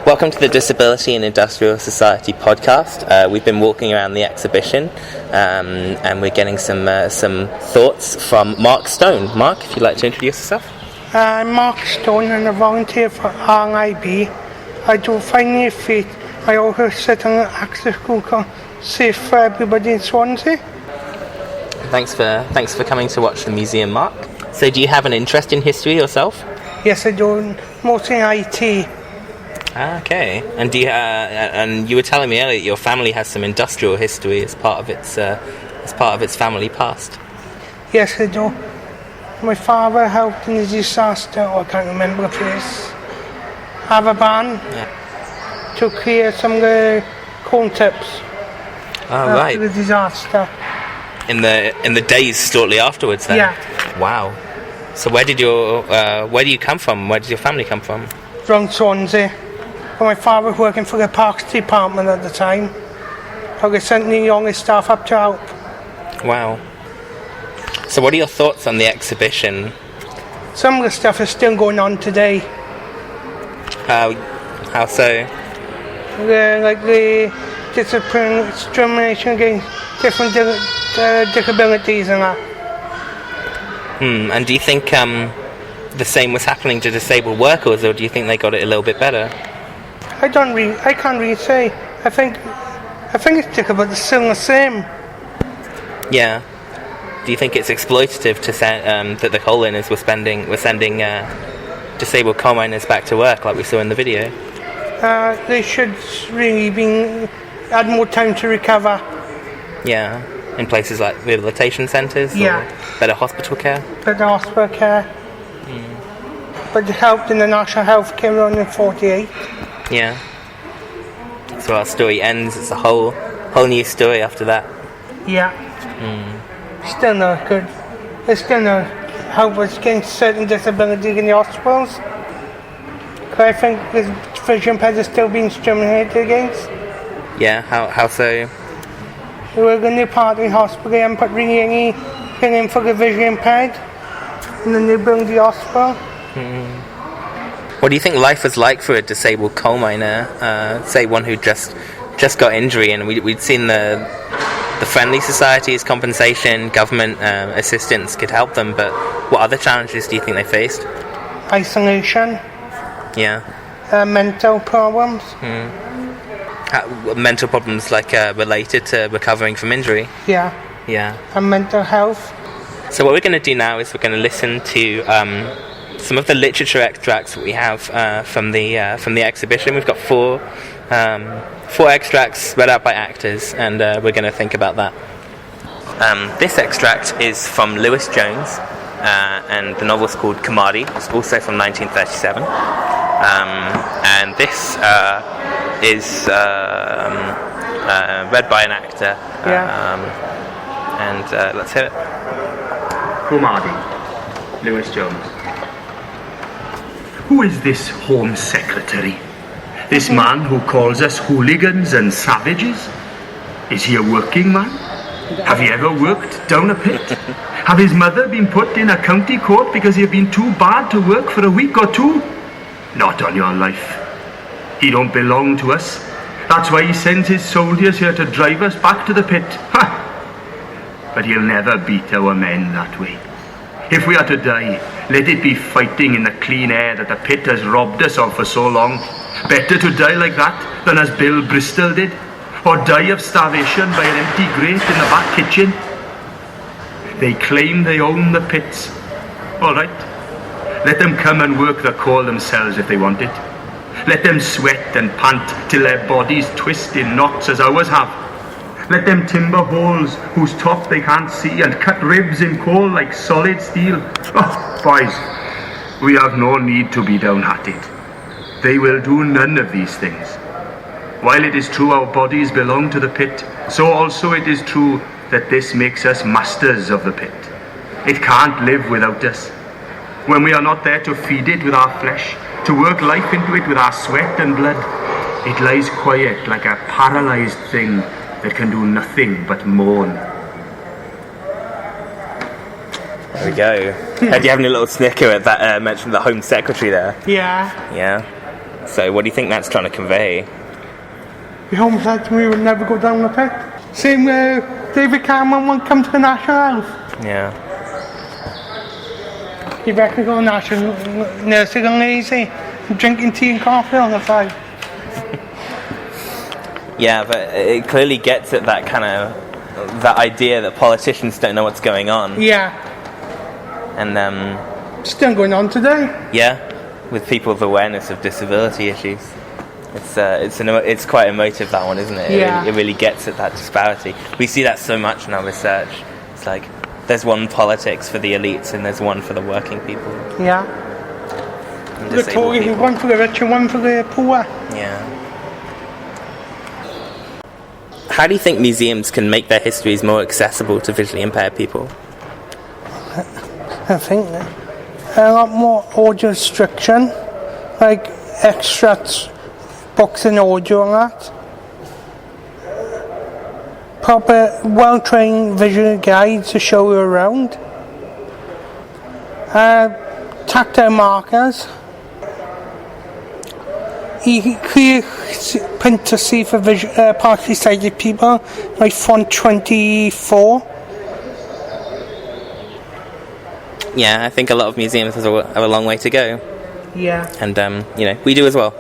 Welcome to the Disability and Industrial Society podcast. We've been walking around the exhibition and we're getting some thoughts from Mark Stone. Mark, if you'd like to introduce yourself. I'm Mark Stone and a volunteer for RNIB. I do finding feet. I also sit on an access group called Safe for Everybody in Swansea. Thanks for coming to watch the museum, Mark. So do you have an interest in history yourself? Yes, I do, mostly in IT. Okay, and and you were telling me earlier that your family has some industrial history as part of its family past. Yes, I do. My father helped in the disaster, I can't remember the place, Aberban, to create some of the cone tips after the disaster. In the days shortly afterwards, then. Yeah. Wow. So where do you come from? Where did your family come from? From Swansea. My father was working for the Parks Department at the time. I was sent the youngest staff up to help. Wow. So what are your thoughts on the exhibition? Some of the stuff is still going on today. How so? Like the discrimination against different disabilities and that. And do you think the same was happening to disabled workers, or do you think they got it a little bit better? I can't really say. I think it's still the same. Yeah. Do you think it's exploitative to say that the coal owners were sending disabled coal miners back to work, like we saw in the video? They should really had more time to recover. Yeah. In places like rehabilitation centres? Yeah. Or better hospital care? Better hospital care. But it helped in the National Health came around in 1948. Yeah. So our story ends. It's a whole new story after that. Yeah. Still not good. It's still not help us against certain disabilities in the hospitals. Because I think the vision impaired is still being discriminated against. Yeah. How so? We're going to part in hospital and put really anything in for the vision impaired, and then they build the hospital. What do you think life was like for a disabled coal miner? Say one who just got injury, and we'd seen the friendly societies, compensation, government assistance could help them, but what other challenges do you think they faced? Isolation. Yeah. Mental problems. Mental problems like related to recovering from injury? Yeah. And mental health. So what we're going to do now is we're going to listen to some of the literature extracts that we have from the exhibition. We've got four extracts read out by actors, and we're going to think about that. This extract is from Lewis Jones, and the novel's called Commodity. It's also from 1937, and this is read by an actor. And let's hear it. Commodity, Lewis Jones. Who is this Home Secretary? This man who calls us hooligans and savages? Is he a working man? Have he ever worked down a pit? Have his mother been put in a county court because he had been too bad to work for a week or two? Not on your life. He don't belong to us. That's why he sends his soldiers here to drive us back to the pit. Ha! But he'll never beat our men that way. If we are to die, let it be fighting in the clean air that the pit has robbed us of for so long. Better to die like that than as Bill Bristol did, or die of starvation by an empty grate in the back kitchen. They claim they own the pits. All right, let them come and work the coal themselves if they want it. Let them sweat and pant till their bodies twist in knots as ours have. Let them timber holes whose top they can't see and cut ribs in coal like solid steel. Oh, boys, we have no need to be downhearted. They will do none of these things. While it is true our bodies belong to the pit, so also it is true that this makes us masters of the pit. It can't live without us. When we are not there to feed it with our flesh, to work life into it with our sweat and blood, it lies quiet like a paralyzed thing that can do nothing but moan. There we go. Had you having a little snicker at that mention of the Home Secretary there? Yeah. So what do you think that's trying to convey? He almost said to me we would never go down the pit. Same David Cameron won't come to the National Health. Yeah. He reckon go to National Nursing and lazy, drinking tea and coffee on the side. Yeah, but it clearly gets at that kind of, that idea that politicians don't know what's going on. Yeah. And still going on today. yeah, with people's awareness of disability issues. It's quite emotive, that one, isn't it? Yeah. It really gets at that disparity. We see that so much in our research. It's like there's one politics for the elites and there's one for the working people. Yeah. And The disabled Tories, people. one for the rich and one for the poor. Yeah. How do you think museums can make their histories more accessible to visually impaired people? I think a lot more audio restriction, like extracts, books and audio and that. Proper, well-trained visual guides to show you around. Tactile markers. Clear print to see for partially sighted people, like font 24. Yeah, I think a lot of museums have a long way to go. Yeah. And, we do as well.